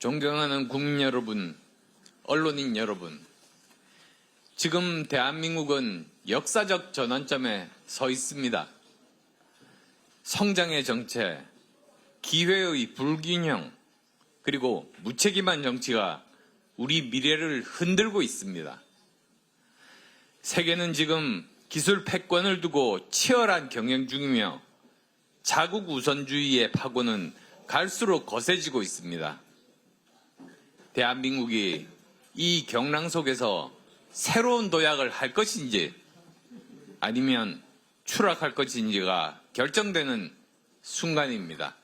존경하는 국민 여러분, 언론인 여러분, 지금 대한민국은 역사적 전환점에 서 있습니다. 성장의 정체, 기회의 불균형, 그리고 무책임한 정치가 우리 미래를 흔들고 있습니다. 세계는 지금 기술 패권을 두고 치열한 경영 중이며 자국 우선주의의 파고는 갈수록 거세지고 있습니다. 대한민국이 이 경랑 속에서 새로운 도약을 할 것인지 아니면 추락할 것인지가 결정되는 순간입니다.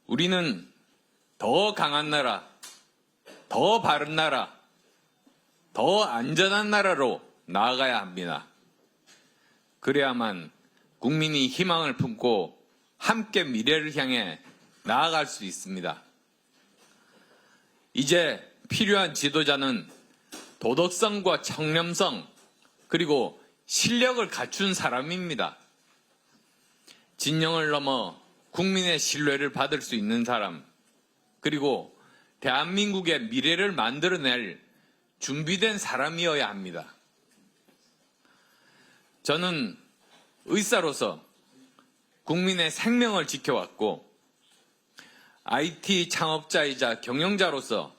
우리는 더 강한 나라, 더 바른 나라, 더 안전한 나라로 나아가야 합니다. 그래야만 국민이 희망을 품고 함께 미래를 향해 나아갈 수 있습니다. 이제 필요한 지도자는 도덕성과 청렴성 그리고 실력을 갖춘 사람입니다. 진영을 넘어 국민의 신뢰를 받을 수 있는 사람, 그리고 대한민국의 미래를 만들어낼 준비된 사람이어야 합니다. 저는 의사로서 국민의 생명을 지켜왔고 IT 창업자이자 경영자로서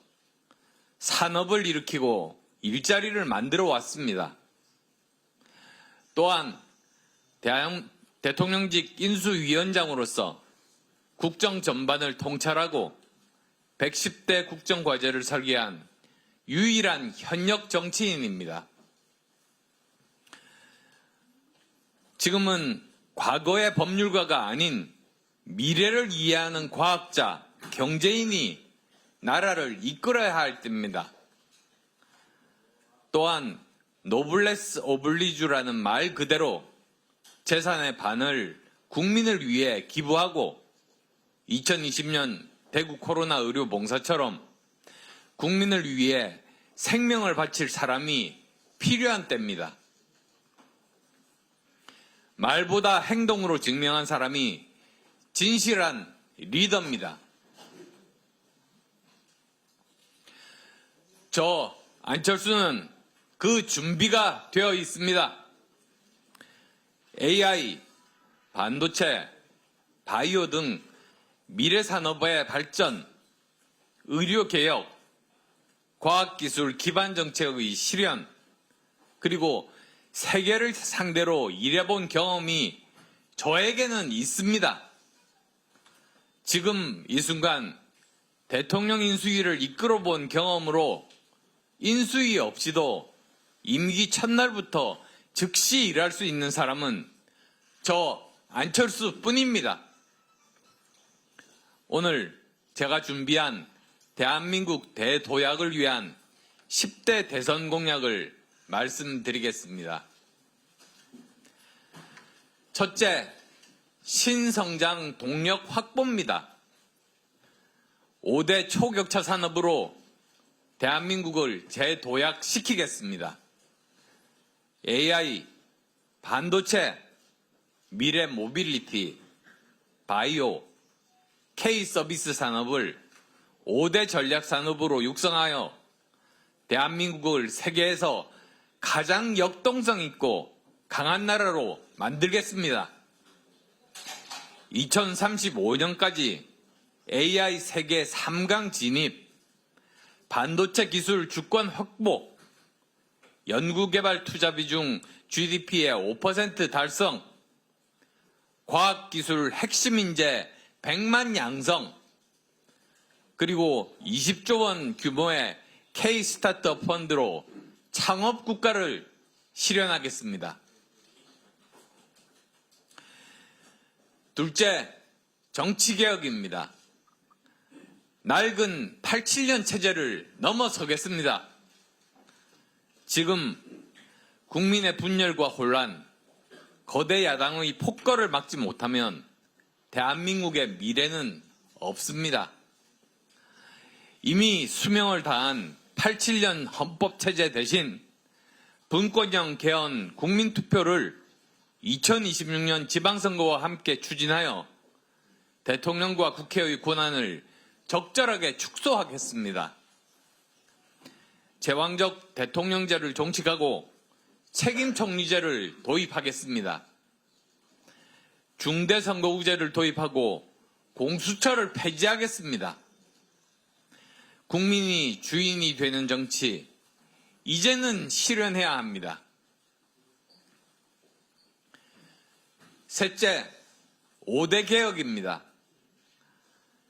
산업을 일으키고 일자리를 만들어 왔습니다. 또한 대통령직 인수위원장으로서 국정 전반을 통찰하고 110대 국정과제를 설계한 유일한 현역 정치인입니다. 지금은 과거의 법률가가 아닌 미래를 이해하는 과학자, 경제인이 나라를 이끌어야 할 때입니다. 또한 노블레스 오블리주라는 말 그대로 재산의 반을 국민을 위해 기부하고 2020년 대구 코로나 의료 봉사처럼 국민을 위해 생명을 바칠 사람이 필요한 때입니다. 말보다 행동으로 증명한 사람이 진실한 리더입니다. 저 안철수는 그 준비가 되어 있습니다. AI, 반도체, 바이오 등 미래 산업의 발전, 의료개혁, 과학기술 기반 정책의 실현, 그리고 세계를 상대로 일해본 경험이 저에게는 있습니다. 지금 이 순간 대통령 인수위를 이끌어본 경험으로 인수위 없이도 임기 첫날부터 즉시 일할 수 있는 사람은 저 안철수 뿐입니다. 오늘 제가 준비한 대한민국 대도약을 위한 10대 대선 공약을 말씀드리겠습니다. 첫째, 신성장 동력 확보입니다. 5대 초격차 산업으로 대한민국을 재도약시키겠습니다. AI, 반도체, 미래 모빌리티, 바이오, K-서비스 산업을 5대 전략 산업으로 육성하여 대한민국을 세계에서 가장 역동성 있고 강한 나라로 만들겠습니다. 2035년까지 AI 세계 3강 진입, 반도체 기술 주권 확보, 연구개발 투자 비중 GDP의 5% 달성, 과학기술 핵심 인재 100만 양성, 그리고 20조 원 규모의 K-스타트업 펀드로 창업 국가를 실현하겠습니다. 둘째, 정치개혁입니다. 낡은 87년 체제를 넘어서겠습니다. 지금 국민의 분열과 혼란, 거대 야당의 폭거를 막지 못하면 대한민국의 미래는 없습니다. 이미 수명을 다한 87년 헌법체제 대신 분권형 개헌 국민투표를 2026년 지방선거와 함께 추진하여 대통령과 국회의 권한을 적절하게 축소하겠습니다. 제왕적 대통령제를 종식하고 책임총리제를 도입하겠습니다. 중대선거구제를 도입하고 공수처를 폐지하겠습니다. 국민이 주인이 되는 정치, 이제는 실현해야 합니다. 셋째, 5대 개혁입니다.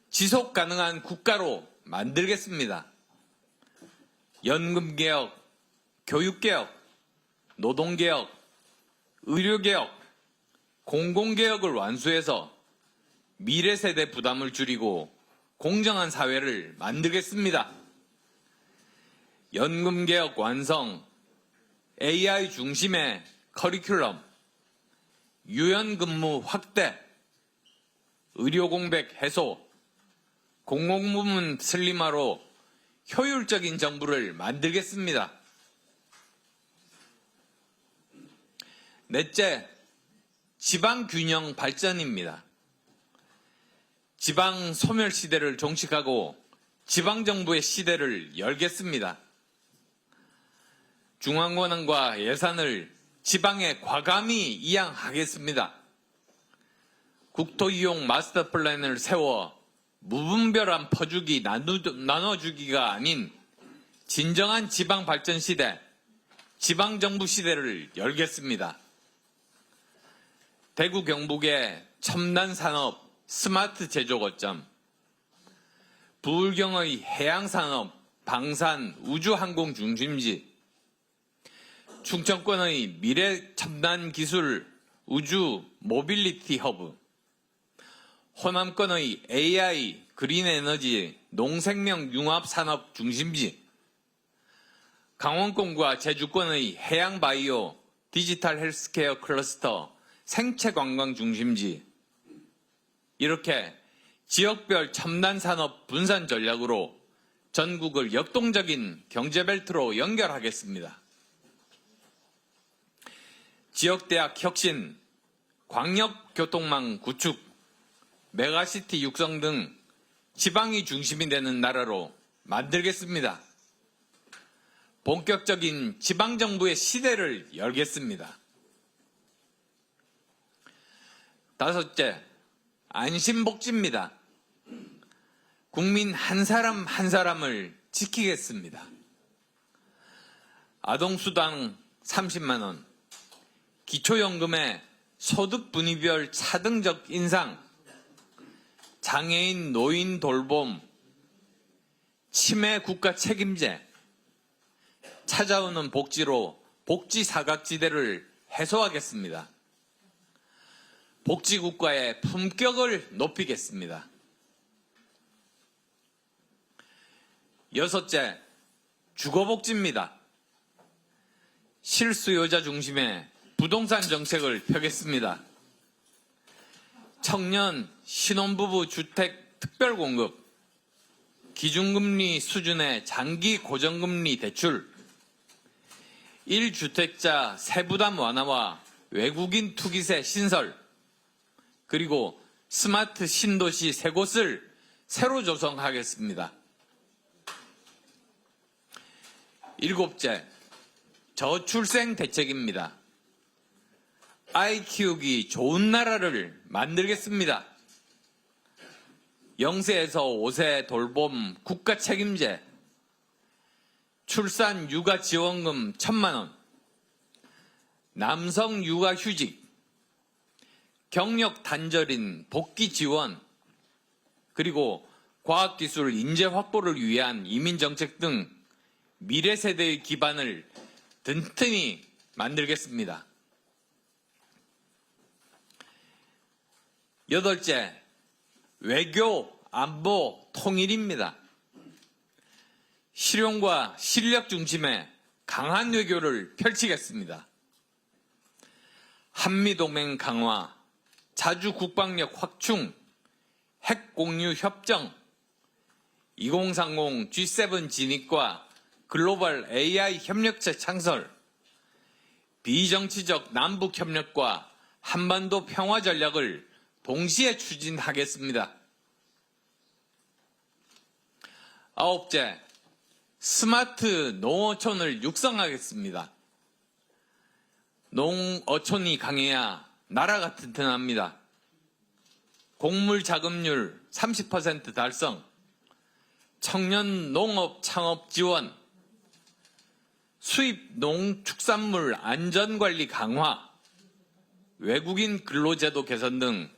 지속 가능한 국가로 만들겠습니다. 연금개혁, 교육개혁, 노동개혁, 의료개혁, 공공개혁을 완수해서 미래세대 부담을 줄이고 공정한 사회를 만들겠습니다. 연금개혁 완성, AI 중심의 커리큘럼, 유연근무 확대, 의료공백 해소, 공공부문 슬림화로 효율적인 정부를 만들겠습니다. 넷째, 지방균형 발전입니다. 지방 소멸 시대를 종식하고 지방정부의 시대를 열겠습니다. 중앙권한과 예산을 지방에 과감히 이양하겠습니다. 국토이용 마스터 플랜을 세워 무분별한 퍼주기, 나눠주기가 아닌 진정한 지방 발전 시대, 지방정부 시대를 열겠습니다. 대구 경북의 첨단 산업, 스마트 제조 거점, 부울경의 해양산업, 방산, 우주항공 중심지, 충청권의 미래 첨단 기술, 우주 모빌리티 허브, 호남권의 AI, 그린 에너지, 농생명 융합 산업 중심지, 강원권과 제주권의 해양 바이오, 디지털 헬스케어 클러스터, 생체 관광 중심지, 이렇게 지역별 첨단 산업 분산 전략으로 전국을 역동적인 경제벨트로 연결하겠습니다. 지역대학 혁신, 광역교통망 구축, 메가시티 육성 등 지방이 중심이 되는 나라로 만들겠습니다. 본격적인 지방정부의 시대를 열겠습니다. 다섯째, 안심복지입니다. 국민 한 사람 한 사람을 지키겠습니다. 아동수당 30만 원, 기초연금의 소득 분위별 차등적 인상, 장애인 노인 돌봄, 치매 국가 책임제, 찾아오는 복지로 복지 사각지대를 해소하겠습니다. 복지국가의 품격을 높이겠습니다. 여섯째, 주거복지입니다. 실수요자 중심의 부동산 정책을 펴겠습니다. 청년, 신혼부부 주택 특별공급, 기준금리 수준의 장기 고정금리 대출, 1주택자 세부담 완화와 외국인 투기세 신설, 그리고 스마트 신도시 3곳을 새로 조성하겠습니다. 일곱째, 저출생 대책입니다. 아이 키우기 좋은 나라를 만들겠습니다. 0세에서 5세 돌봄 국가 책임제, 출산 육아 지원금 1,000만 원, 남성 육아 휴직, 경력 단절인 복귀 지원, 그리고 과학기술 인재 확보를 위한 이민정책 등 미래 세대의 기반을 든든히 만들겠습니다. 여덟째, 외교, 안보, 통일입니다. 실용과 실력 중심의 강한 외교를 펼치겠습니다. 한미동맹 강화, 자주 국방력 확충, 핵 공유 협정, 2030 G7 진입과 글로벌 AI 협력체 창설, 비정치적 남북 협력과 한반도 평화 전략을 동시에 추진하겠습니다. 9째, 스마트 농어촌을 육성하겠습니다. 농어촌이 강해야 나라가 튼튼합니다. 곡물 자급률 30% 달성, 청년 농업 창업 지원, 수입 농축산물 안전관리 강화, 외국인 근로제도 개선 등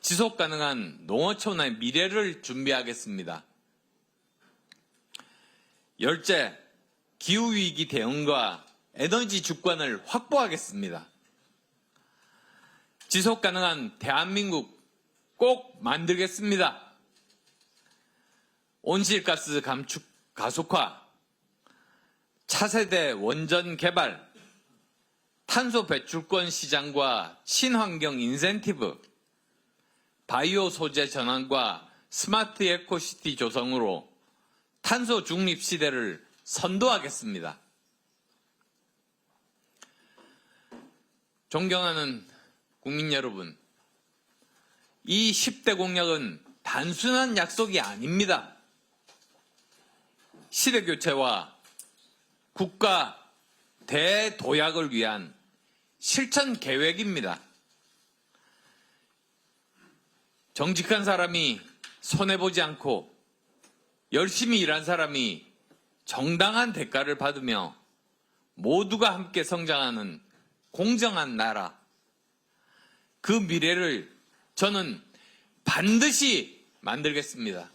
지속가능한 농어촌의 미래를 준비하겠습니다. 10째, 기후위기 대응과 에너지 주권을 확보하겠습니다. 지속가능한 대한민국 꼭 만들겠습니다. 온실가스 감축 가속화, 차세대 원전 개발, 탄소 배출권 시장과 친환경 인센티브, 바이오 소재 전환과 스마트 에코시티 조성으로 탄소 중립 시대를 선도하겠습니다. 존경하는 국민 여러분, 이 10대 공약은 단순한 약속이 아닙니다. 시대교체와 국가 대도약을 위한 실천 계획입니다. 정직한 사람이 손해보지 않고 열심히 일한 사람이 정당한 대가를 받으며 모두가 함께 성장하는 공정한 나라, 그 미래를 저는 반드시 만들겠습니다.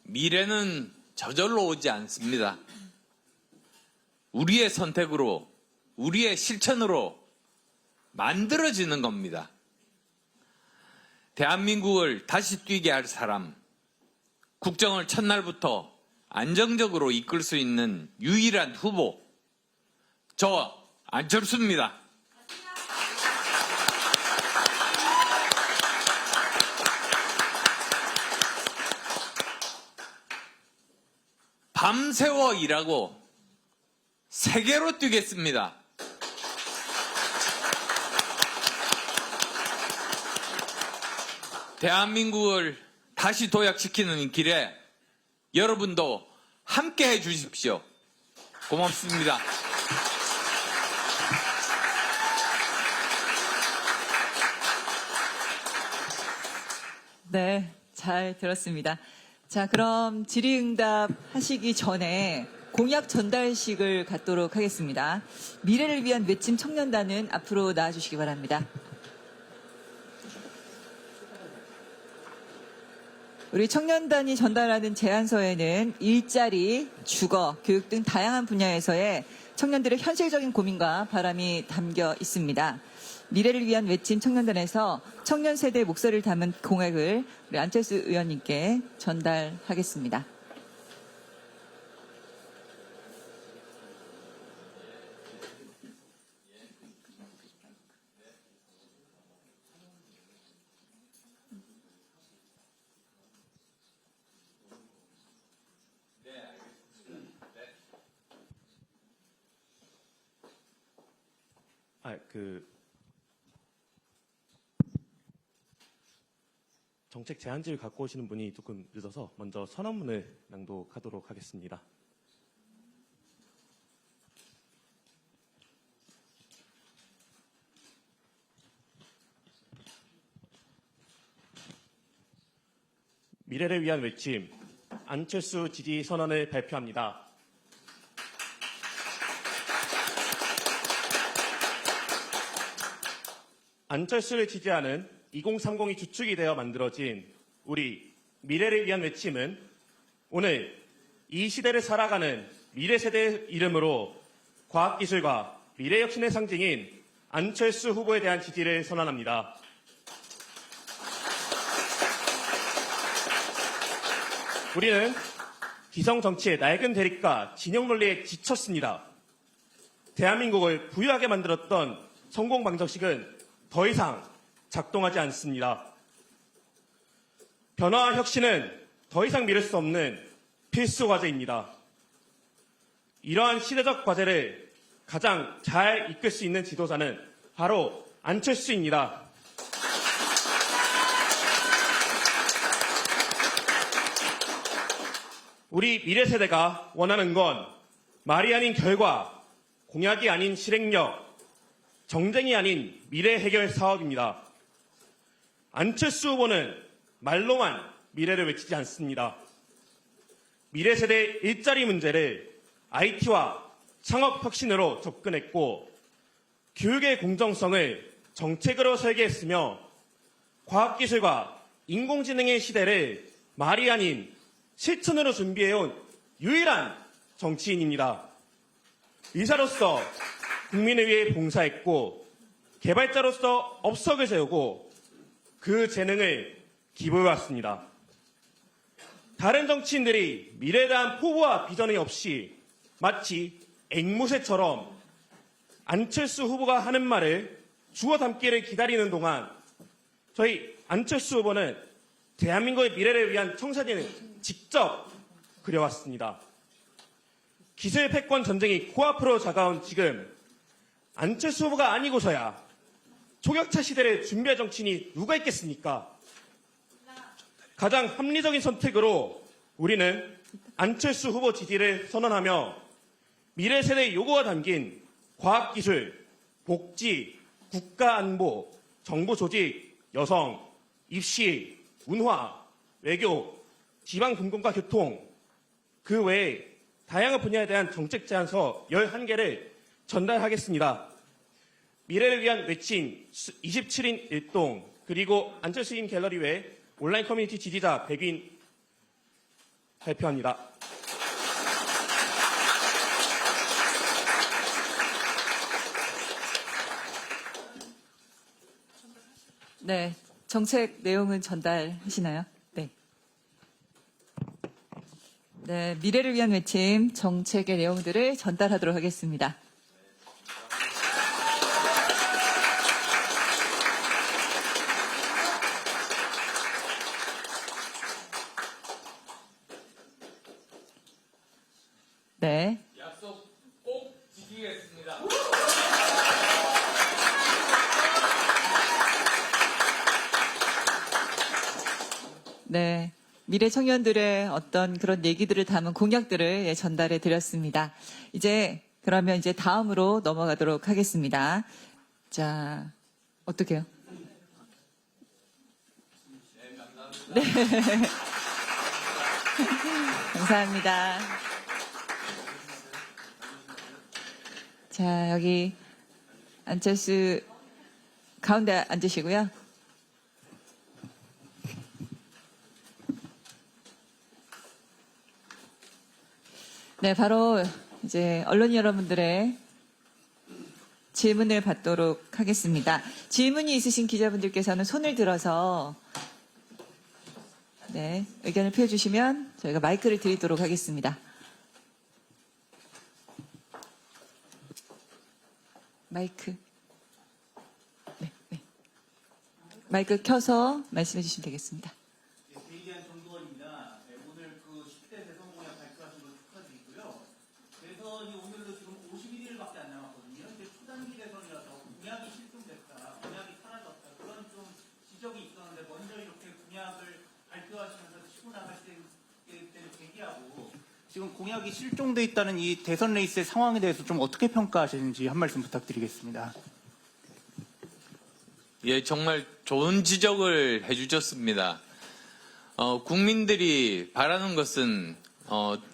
미래는 저절로 오지 않습니다. 우리의 선택으로, 우리의 실천으로 만들어지는 겁니다. 대한민국을 다시 뛰게 할 사람, 국정을 첫날부터 안정적으로 이끌 수 있는 유일한 후보, 저 안철수입니다. 밤새워 일하고 세계로 뛰겠습니다. 대한민국을 다시 도약시키는 길에 여러분도 함께 해 주십시오. 고맙습니다. 네, 잘 들었습니다. 자, 그럼 질의응답 하시기 전에 공약 전달식을 갖도록 하겠습니다. 미래를 위한 외침 청년단은 앞으로 나와주시기 바랍니다. 우리 청년단이 전달하는 제안서에는 일자리, 주거, 교육 등 다양한 분야에서의 청년들의 현실적인 고민과 바람이 담겨 있습니다. 미래를 위한 외침 청년단에서 청년 세대의 목소리를 담은 공약을 우리 안철수 의원님께 전달하겠습니다. 정책 제안지를 갖고 오시는 분이 조금 늦어서 먼저 선언문을 낭독하도록 하겠습니다. 미래를 위한 외침, 안철수 지지 선언을 발표합니다. 안철수를 지지하는 2030이 주축이 되어 만들어진 우리 미래를 위한 외침은 오늘 이 시대를 살아가는 미래 세대의 이름으로 과학기술과 미래혁신의 상징인 안철수 후보에 대한 지지를 선언합니다. 우리는 기성 정치의 낡은 대립과 진영 논리에 지쳤습니다. 대한민국을 부유하게 만들었던 성공 방정식은 더 이상 작동하지 않습니다. 변화와 혁신은 더 이상 미룰 수 없는 필수 과제입니다. 이러한 시대적 과제를 가장 잘 이끌 수 있는 지도자는 바로 안철수입니다. 우리 미래 세대가 원하는 건 말이 아닌 결과, 공약이 아닌 실행력, 정쟁이 아닌 미래 해결 사업입니다. 안철수 후보는 말로만 미래를 외치지 않습니다. 미래 세대의 일자리 문제를 IT와 창업 혁신으로 접근했고, 교육의 공정성을 정책으로 설계했으며, 과학기술과 인공지능의 시대를 말이 아닌 실천으로 준비해온 유일한 정치인입니다. 의사로서 국민을 위해 봉사했고, 개발자로서 업석을 세우고 그 재능을 기부해왔습니다. 다른 정치인들이 미래에 대한 포부와 비전이 없이 마치 앵무새처럼 안철수 후보가 하는 말을 주워 담기를 기다리는 동안 저희 안철수 후보는 대한민국의 미래를 위한 청사진을 직접 그려왔습니다. 기술 패권 전쟁이 코앞으로 다가온 지금 안철수 후보가 아니고서야 초격차 시대를 준비할 정치인이 누가 있겠습니까? 가장 합리적인 선택으로 우리는 안철수 후보 지지를 선언하며 미래 세대의 요구가 담긴 과학기술, 복지, 국가안보, 정보조직, 여성, 입시, 문화, 외교, 지방분권과 교통, 그 외에 다양한 분야에 대한 정책 제안서 11개를 전달하겠습니다. 미래를 위한 외친 27인 일동, 그리고 안철수인 갤러리 외 온라인 커뮤니티 지지자 100인 발표합니다. 네, 정책 내용은 전달하시나요? 네. 네, 미래를 위한 외침 정책의 내용들을 전달하도록 하겠습니다. 네. 약속 꼭 지키겠습니다. 네. 미래 청년들의 어떤 그런 얘기들을 담은 공약들을 전달해 드렸습니다. 그러면 이제 다음으로 넘어가도록 하겠습니다. 자, 어떻게요? 네. 감사합니다. 자, 여기 안철수 가운데 앉으시고요. 네, 바로 이제 언론인 여러분들의 질문을 받도록 하겠습니다. 질문이 있으신 기자분들께서는 손을 들어서 네, 의견을 표해주시면 저희가 마이크를 드리도록 하겠습니다. 마이크. 네, 네. 마이크 켜서 말씀해 주시면 되겠습니다. 대의한 정도원입니다. 네, 오늘 그 10대 대선 공약 발표하신 거 축하드리고요. 대선이 오늘로 지금 51일밖에 안 남았거든요. 이제 초단기 대선이라서 공약이 실종됐다, 공약이 사라졌다, 그런 좀 지적이 있었는데 먼저 이렇게 공약을 발표하시면서 치고 나갈 때를 대기하고 지금 공약이 실종돼 있다는 이 대선 레이스의 상황에 대해서 좀 어떻게 평가하시는지 한 말씀 부탁드리겠습니다. 예, 정말 좋은 지적을 해주셨습니다. 국민들이 바라는 것은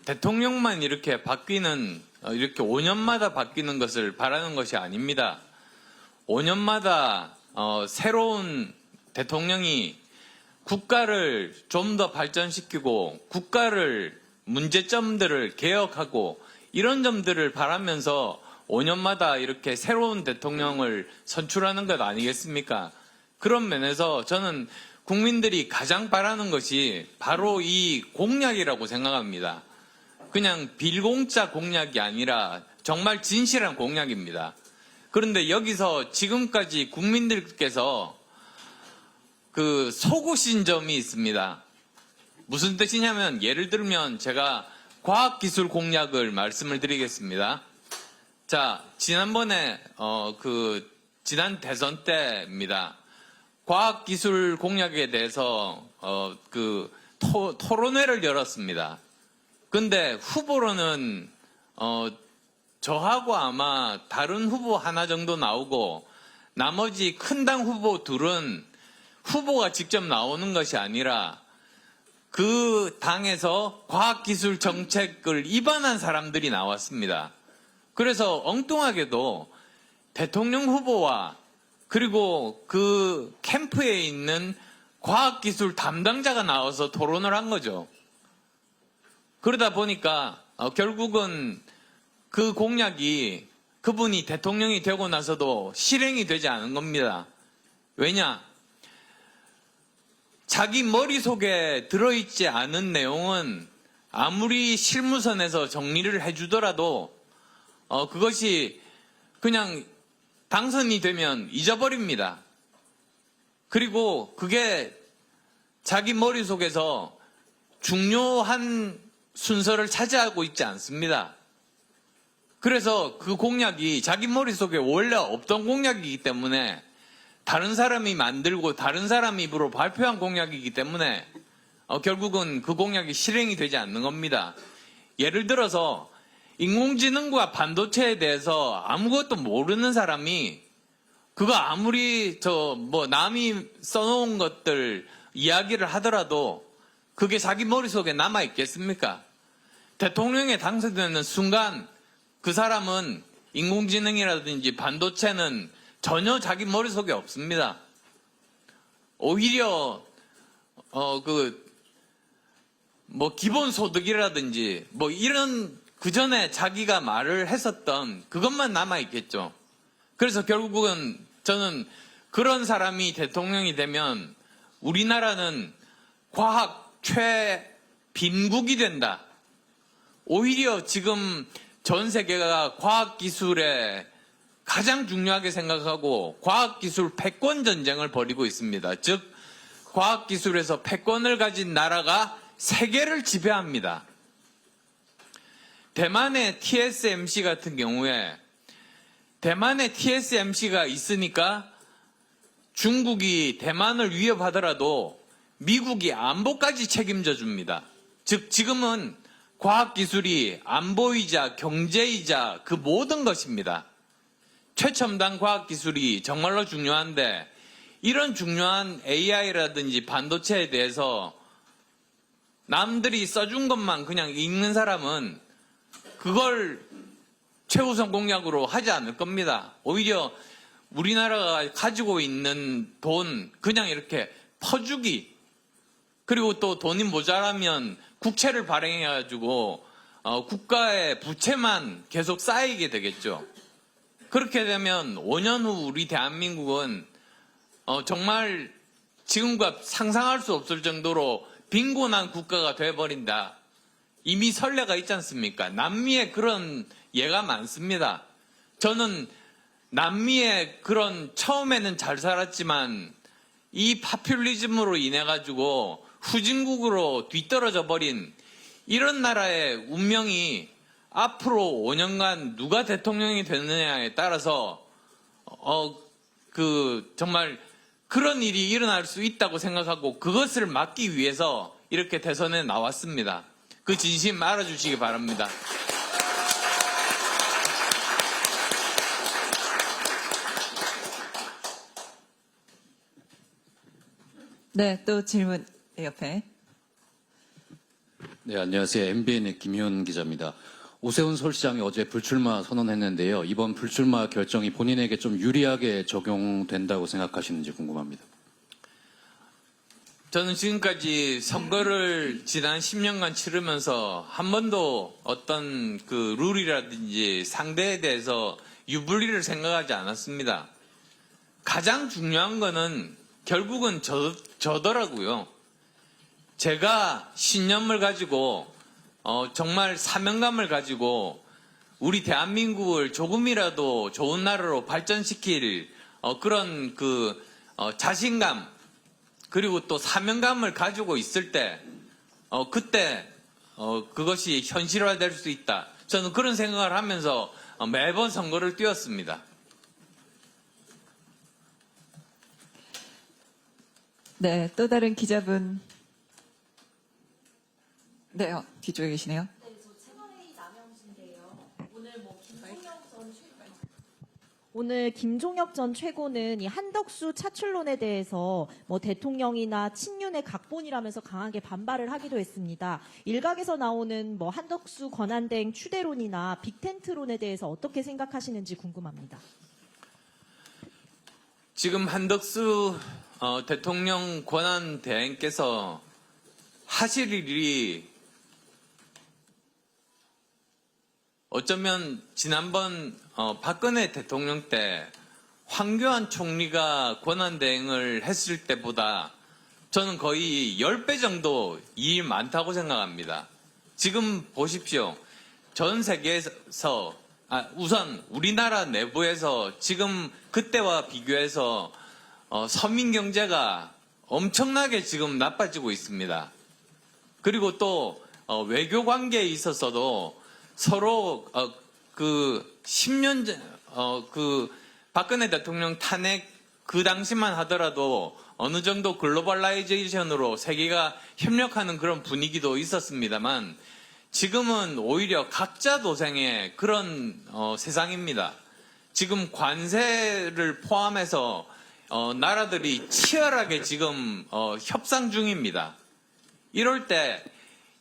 대통령만 이렇게 바뀌는 이렇게 5년마다 바뀌는 것을 바라는 것이 아닙니다. 5년마다 새로운 대통령이 국가를 좀 더 발전시키고 국가를 문제점들을 개혁하고 이런 점들을 바라면서 5년마다 이렇게 새로운 대통령을 선출하는 것 아니겠습니까? 그런 면에서 저는 국민들이 가장 바라는 것이 바로 이 공약이라고 생각합니다. 그냥 빌공짜 공약이 아니라 정말 진실한 공약입니다. 그런데 여기서 지금까지 국민들께서 속으신 점이 있습니다. 무슨 뜻이냐면 예를 들면 제가 과학기술 공약을 말씀을 드리겠습니다. 자, 지난번에 지난 대선 때입니다. 과학기술 공약에 대해서 토론회를 열었습니다. 근데 후보로는 저하고 아마 다른 후보 하나 정도 나오고 나머지 큰 당 후보 둘은 후보가 직접 나오는 것이 아니라 그 당에서 과학기술 정책을 입안한 사람들이 나왔습니다. 그래서 엉뚱하게도 대통령 후보와 그리고 그 캠프에 있는 과학기술 담당자가 나와서 토론을 한 거죠. 그러다 보니까 결국은 그 공약이 그분이 대통령이 되고 나서도 실행이 되지 않은 겁니다. 왜냐? 자기 머릿속에 들어있지 않은 내용은 아무리 실무선에서 정리를 해주더라도 그것이 그냥 당선이 되면 잊어버립니다. 그리고 그게 자기 머릿속에서 중요한 순서를 차지하고 있지 않습니다. 그래서 그 공약이 자기 머릿속에 원래 없던 공약이기 때문에 다른 사람이 만들고 다른 사람 입으로 발표한 공약이기 때문에 결국은 그 공약이 실행이 되지 않는 겁니다. 예를 들어서 인공지능과 반도체에 대해서 아무것도 모르는 사람이 그거 아무리 남이 써놓은 것들 이야기를 하더라도 그게 자기 머릿속에 남아 있겠습니까? 대통령에 당선되는 순간 그 사람은 인공지능이라든지 반도체는 전혀 자기 머릿속에 없습니다. 오히려 기본소득이라든지 이런 그전에 자기가 말을 했었던 그것만 남아있겠죠. 그래서 결국은 저는 그런 사람이 대통령이 되면 우리나라는 과학 최빈국이 된다. 오히려 지금 전 세계가 과학기술에 가장 중요하게 생각하고 과학기술 패권 전쟁을 벌이고 있습니다. 즉 과학기술에서 패권을 가진 나라가 세계를 지배합니다. 대만의 TSMC 같은 경우에 대만의 TSMC가 있으니까 중국이 대만을 위협하더라도 미국이 안보까지 책임져 줍니다. 즉 지금은 과학기술이 안보이자 경제이자 그 모든 것입니다. 최첨단 과학기술이 정말로 중요한데 이런 중요한 AI라든지 반도체에 대해서 남들이 써준 것만 그냥 읽는 사람은 그걸 최우선 공약으로 하지 않을 겁니다. 오히려 우리나라가 가지고 있는 돈 그냥 이렇게 퍼주기, 그리고 또 돈이 모자라면 국채를 발행해가지고 국가의 부채만 계속 쌓이게 되겠죠. 그렇게 되면 5년 후 우리 대한민국은 정말 지금과 상상할 수 없을 정도로 빈곤한 국가가 돼버린다. 이미 선례가 있지 않습니까? 남미에 그런 예가 많습니다. 저는 남미에 그런 처음에는 잘 살았지만 이 파퓰리즘으로 인해 가지고 후진국으로 뒤떨어져 버린 이런 나라의 운명이 앞으로 5년간 누가 대통령이 되느냐에 따라서 정말 그런 일이 일어날 수 있다고 생각하고 그것을 막기 위해서 이렇게 대선에 나왔습니다. 그 진심 알아주시기 바랍니다. 네, 또 질문 옆에. 네, 안녕하세요. MBN의 김희원 기자입니다. 오세훈 서울시장이 어제 불출마 선언했는데요. 이번 불출마 결정이 본인에게 좀 유리하게 적용된다고 생각하시는지 궁금합니다. 저는 지금까지 선거를 지난 10년간 치르면서 한 번도 어떤 그 룰이라든지 상대에 대해서 유불리를 생각하지 않았습니다. 가장 중요한 거는 결국은 저더라고요. 제가 신념을 가지고 정말 사명감을 가지고 우리 대한민국을 조금이라도 좋은 나라로 발전시킬 그런 자신감 그리고 또 사명감을 가지고 있을 때 그때 그것이 현실화될 수 있다. 저는 그런 생각을 하면서 매번 선거를 뛰었습니다. 네, 또 다른 기자분. 네, 뒤쪽에 계시네요. 네, 저 채널A 남영진인데요. 오늘 김종혁 전 최고는 이 한덕수 차출론에 대해서 뭐 대통령이나 친윤의 각본이라면서 강하게 반발을 하기도 했습니다. 일각에서 나오는 뭐 한덕수 권한대행 추대론이나 빅텐트론에 대해서 어떻게 생각하시는지 궁금합니다. 지금 한덕수 대통령 권한 대행께서 하실 일이 어쩌면 지난번 박근혜 대통령 때 황교안 총리가 권한 대행을 했을 때보다 저는 거의 10배 정도 일이 많다고 생각합니다. 지금 보십시오. 전 세계에서 우선 우리나라 내부에서 지금 그때와 비교해서 서민 경제가 엄청나게 지금 나빠지고 있습니다. 그리고 또 외교 관계에 있어서도 서로 그 10년 전 그 박근혜 대통령 탄핵 그 당시만 하더라도 어느 정도 글로벌라이제이션으로 세계가 협력하는 그런 분위기도 있었습니다만 지금은 오히려 각자 도생의 그런 세상입니다. 지금 관세를 포함해서 나라들이 치열하게 지금 협상 중입니다. 이럴 때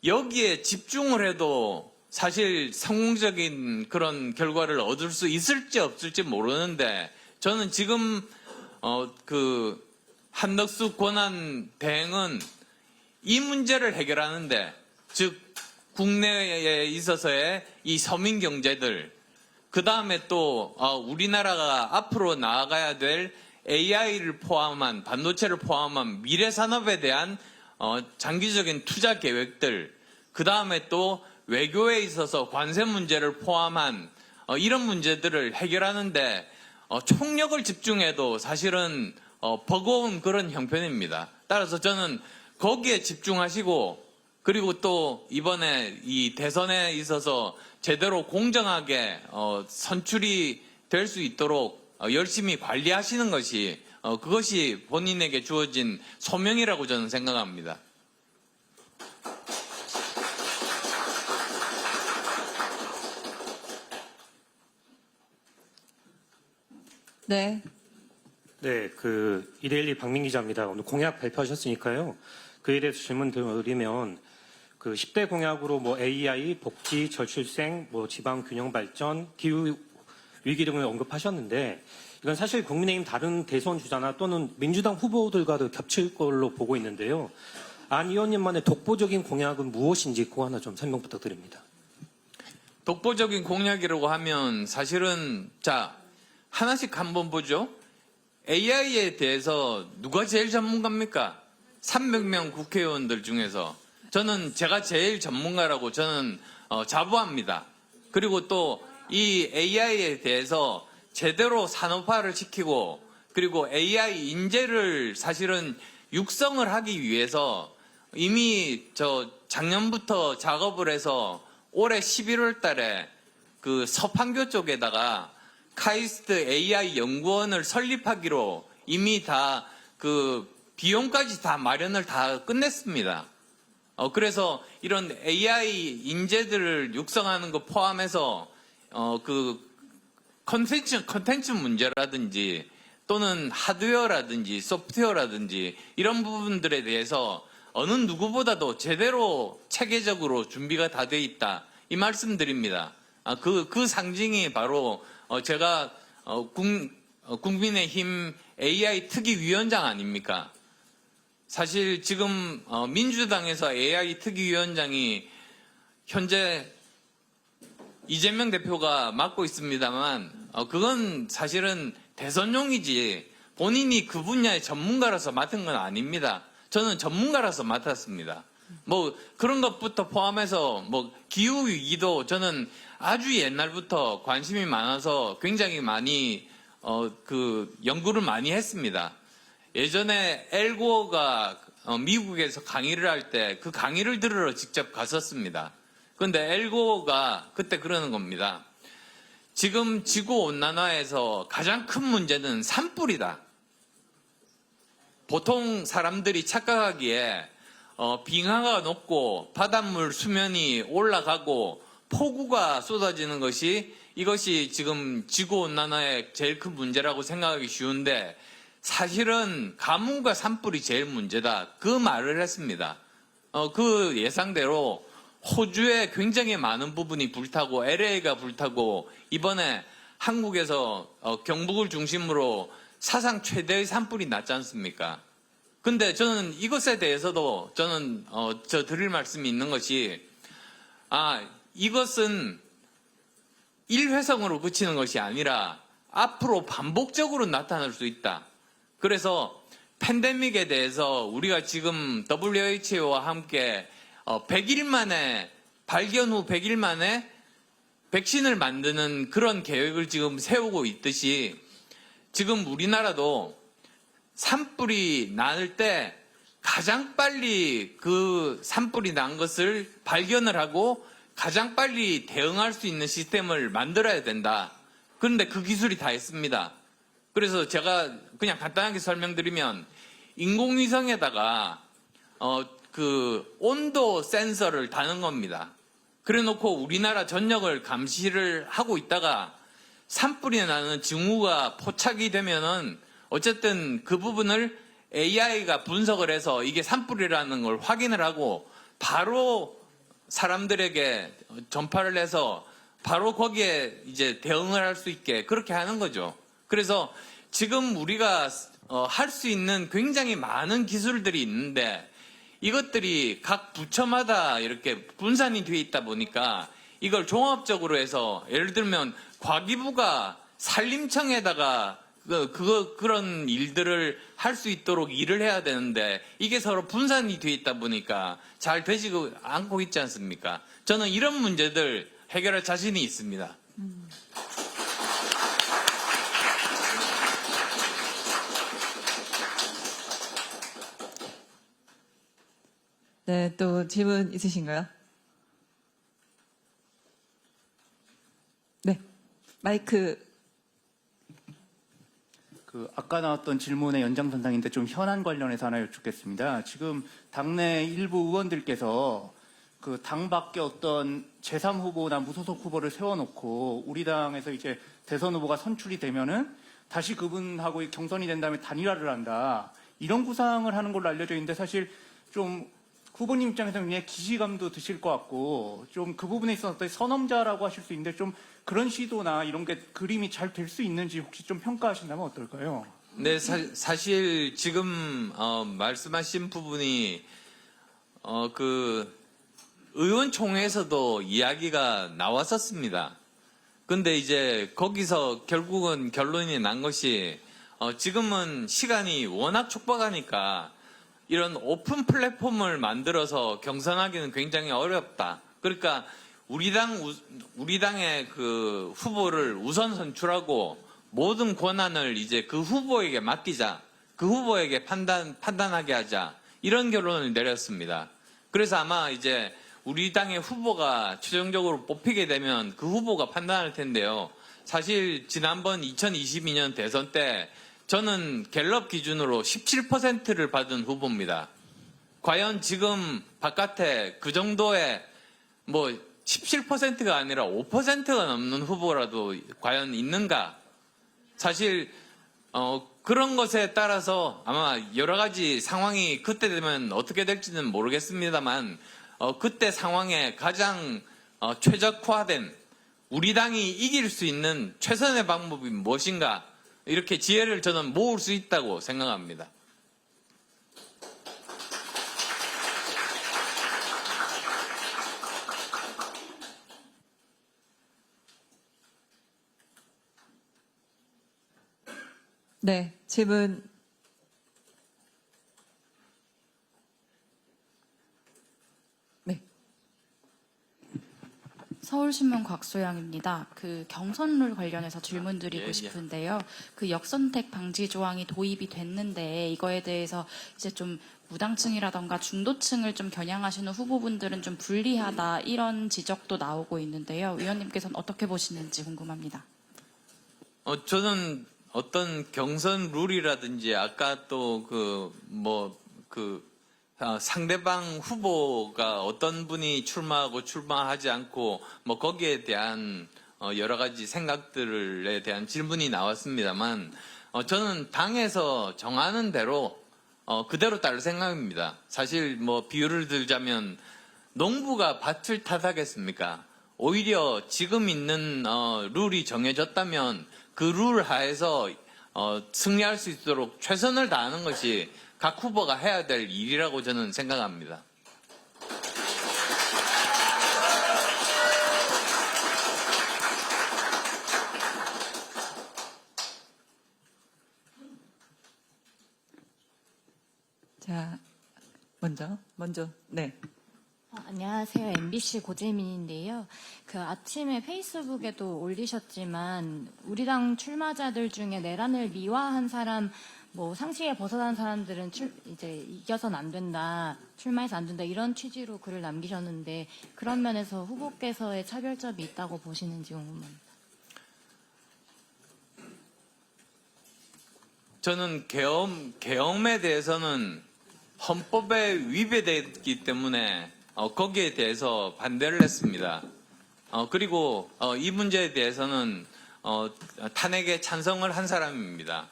여기에 집중을 해도 사실 성공적인 그런 결과를 얻을 수 있을지 없을지 모르는데 저는 지금 그 한덕수 권한 대행은 이 문제를 해결하는데 즉 국내에 있어서의 이 서민 경제들 그 다음에 또 우리나라가 앞으로 나아가야 될 AI를 포함한 반도체를 포함한 미래 산업에 대한 장기적인 투자 계획들 그 다음에 또 외교에 있어서 관세 문제를 포함한 이런 문제들을 해결하는데 총력을 집중해도 사실은 버거운 그런 형편입니다. 따라서 저는 거기에 집중하시고 그리고 또 이번에 이 대선에 있어서 제대로 공정하게 선출이 될 수 있도록 열심히 관리하시는 것이 그것이 본인에게 주어진 소명이라고 저는 생각합니다. 네. 네, 이데일리 박민 기자입니다. 오늘 공약 발표하셨으니까요. 그에 대해서 질문 드리면 10대 공약으로 뭐 AI, 복지, 저출생, 뭐 지방 균형 발전, 기후 위기 등을 언급하셨는데 이건 사실 국민의힘 다른 대선 주자나 또는 민주당 후보들과도 겹칠 걸로 보고 있는데요. 안 의원님만의 독보적인 공약은 무엇인지 그거 하나 좀 설명 부탁드립니다. 독보적인 공약이라고 하면 사실은 하나씩 한번 보죠. AI에 대해서 누가 제일 전문가입니까? 300명 국회의원들 중에서 제가 제일 전문가라고 저는 자부합니다. 그리고 또 이 AI에 대해서 제대로 산업화를 시키고 그리고 AI 인재를 사실은 육성을 하기 위해서 이미 작년부터 작업을 해서 올해 11월 달에 그 서판교 쪽에다가 카이스트 AI 연구원을 설립하기로 이미 다 비용까지 다 마련을 다 끝냈습니다. 그래서 이런 AI 인재들을 육성하는 것 포함해서 컨텐츠 문제라든지 또는 하드웨어라든지 소프트웨어라든지 이런 부분들에 대해서 어느 누구보다도 제대로 체계적으로 준비가 다 돼 있다. 이 말씀드립니다. 그 상징이 바로 제가 국민의힘 AI 특위위원장 아닙니까? 사실 지금 민주당에서 AI 특위위원장이 현재 이재명 대표가 맡고 있습니다만 그건 사실은 대선용이지 본인이 그 분야의 전문가라서 맡은 건 아닙니다. 저는 전문가라서 맡았습니다. 뭐 그런 것부터 포함해서 뭐 기후 위기도 저는 아주 옛날부터 관심이 많아서 굉장히 많이 연구를 많이 했습니다. 예전에 엘고어가 미국에서 강의를 할 때 그 강의를 들으러 직접 갔었습니다. 그런데 엘고어가 그때 그러는 겁니다. 지금 지구 온난화에서 가장 큰 문제는 산불이다. 보통 사람들이 착각하기에 빙하가 녹고 바닷물 수면이 올라가고 폭우가 쏟아지는 이것이 지금 지구 온난화의 제일 큰 문제라고 생각하기 쉬운데 사실은 가뭄과 산불이 제일 문제다. 그 말을 했습니다. 그 예상대로 호주에 굉장히 많은 부분이 불타고 LA가 불타고 이번에 한국에서 경북을 중심으로 사상 최대의 산불이 났지 않습니까? 근데 저는 이것에 대해서도 저는 드릴 말씀이 있는 것이 이것은 일회성으로 그치는 것이 아니라 앞으로 반복적으로 나타날 수 있다. 그래서 팬데믹에 대해서 우리가 지금 WHO와 함께 100일 만에 발견 후 100일 만에 백신을 만드는 그런 계획을 지금 세우고 있듯이 지금 우리나라도 산불이 날 때 가장 빨리 그 산불이 난 것을 발견을 하고 가장 빨리 대응할 수 있는 시스템을 만들어야 된다. 그런데 그 기술이 다 있습니다. 그래서 제가 그냥 간단하게 설명드리면 인공위성에다가 그 온도 센서를 다는 겁니다. 그래 놓고 우리나라 전역을 감시를 하고 있다가 산불이 나는 징후가 포착이 되면은 어쨌든 그 부분을 AI가 분석을 해서 이게 산불이라는 걸 확인을 하고 바로 사람들에게 전파를 해서 바로 거기에 이제 대응을 할 수 있게 그렇게 하는 거죠. 그래서 지금 우리가 할 수 있는 굉장히 많은 기술들이 있는데 이것들이 각 부처마다 이렇게 분산이 되어 있다 보니까 이걸 종합적으로 해서 예를 들면 과기부가 산림청에다가 그런 일들을 할 수 있도록 일을 해야 되는데 이게 서로 분산이 되어 있다 보니까 잘 되지 않고 있지 않습니까? 저는 이런 문제들 해결할 자신이 있습니다. 네, 또 질문 있으신가요? 네, 마이크. 아까 나왔던 질문의 연장선상인데 좀 현안 관련해서 하나 여쭙겠습니다. 지금 당내 일부 의원들께서 그 당 밖에 어떤 제3후보나 무소속 후보를 세워놓고 우리 당에서 이제 대선 후보가 선출이 되면은 다시 그분하고 경선이 된 다음에 단일화를 한다. 이런 구상을 하는 걸로 알려져 있는데 사실 좀 후보님 입장에서는 그냥 기시감도 드실 것 같고 좀 그 부분에 있어서 어떤 선험자라고 하실 수 있는데 좀 그런 시도나 이런 게 그림이 잘 될 수 있는지 혹시 좀 평가하신다면 어떨까요? 네, 사실 지금 말씀하신 부분이 그 의원총회에서도 이야기가 나왔었습니다. 근데 이제 거기서 결국은 결론이 난 것이 지금은 시간이 워낙 촉박하니까 이런 오픈 플랫폼을 만들어서 경선하기는 굉장히 어렵다. 그러니까 우리 당의 그 후보를 우선 선출하고 모든 권한을 이제 그 후보에게 맡기자. 그 후보에게 판단하게 하자. 이런 결론을 내렸습니다. 그래서 아마 이제 우리 당의 후보가 최종적으로 뽑히게 되면 그 후보가 판단할 텐데요. 사실 지난번 2022년 대선 때 저는 갤럽 기준으로 17%를 받은 후보입니다. 과연 지금 바깥에 그 정도의 17%가 아니라 5%가 넘는 후보라도 과연 있는가? 사실 그런 것에 따라서 아마 여러 가지 상황이 그때 되면 어떻게 될지는 모르겠습니다만 그때 상황에 가장 최적화된 우리 당이 이길 수 있는 최선의 방법이 무엇인가? 이렇게 지혜를 저는 모을 수 있다고 생각합니다. 네, 질문. 네. 서울신문 곽소영입니다. 그 경선룰 관련해서 질문드리고 예. 싶은데요. 그 역선택 방지 조항이 도입이 됐는데 이거에 대해서 이제 좀 무당층이라던가 중도층을 좀 겨냥하시는 후보분들은 좀 불리하다 이런 지적도 나오고 있는데요. 위원님께서는 어떻게 보시는지 궁금합니다. 저는 어떤 경선 룰이라든지 아까 또 상대방 후보가 어떤 분이 출마하고 출마하지 않고 뭐 거기에 대한 여러 가지 생각들에 대한 질문이 나왔습니다만 저는 당에서 정하는 대로 그대로 따를 생각입니다. 사실 뭐 비유를 들자면 농부가 밭을 탓하겠습니까? 오히려 지금 있는 룰이 정해졌다면 그 룰 하에서 승리할 수 있도록 최선을 다하는 것이 각 후보가 해야 될 일이라고 저는 생각합니다. 자, 먼저, 네. 안녕하세요. MBC 고재민인데요. 아침에 페이스북에도 올리셨지만 우리 당 출마자들 중에 내란을 미화한 사람, 상식에 벗어난 사람들은 이제 이겨선 안 된다, 출마해서 안 된다 이런 취지로 글을 남기셨는데 그런 면에서 후보께서의 차별점이 있다고 보시는지 궁금합니다. 저는 계엄에 대해서는 헌법에 위배되기 때문에 거기에 대해서 반대를 했습니다. 그리고 이 문제에 대해서는 탄핵에 찬성을 한 사람입니다.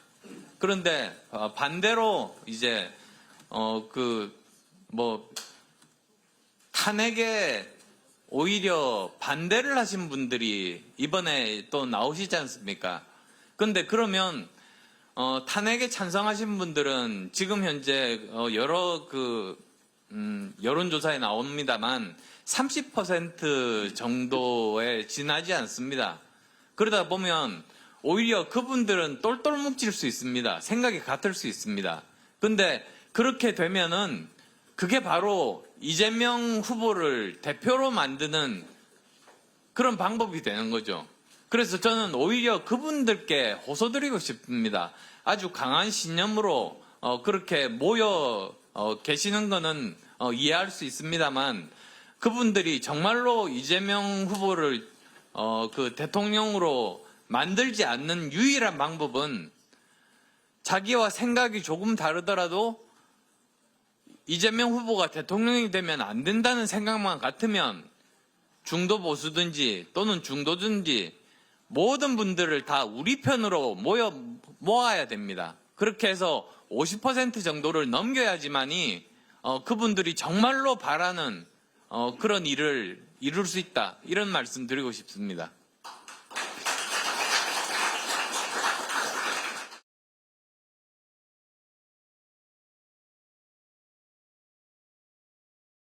그런데 반대로 이제 탄핵에 오히려 반대를 하신 분들이 이번에 또 나오시지 않습니까? 그런데 그러면 탄핵에 찬성하신 분들은 지금 현재 여러 여론조사에 나옵니다만 30% 정도에 지나지 않습니다. 그러다 보면 오히려 그분들은 똘똘 뭉칠 수 있습니다. 생각이 같을 수 있습니다. 근데 그렇게 되면은 그게 바로 이재명 후보를 대표로 만드는 그런 방법이 되는 거죠. 그래서 저는 오히려 그분들께 호소드리고 싶습니다. 아주 강한 신념으로 그렇게 모여 계시는 거는 이해할 수 있습니다만 그분들이 정말로 이재명 후보를 대통령으로 만들지 않는 유일한 방법은 자기와 생각이 조금 다르더라도 이재명 후보가 대통령이 되면 안 된다는 생각만 같으면 중도 보수든지 또는 중도든지 모든 분들을 다 우리 편으로 모아야 됩니다. 그렇게 해서 50% 정도를 넘겨야지만이 그분들이 정말로 바라는 그런 일을 이룰 수 있다. 이런 말씀 드리고 싶습니다.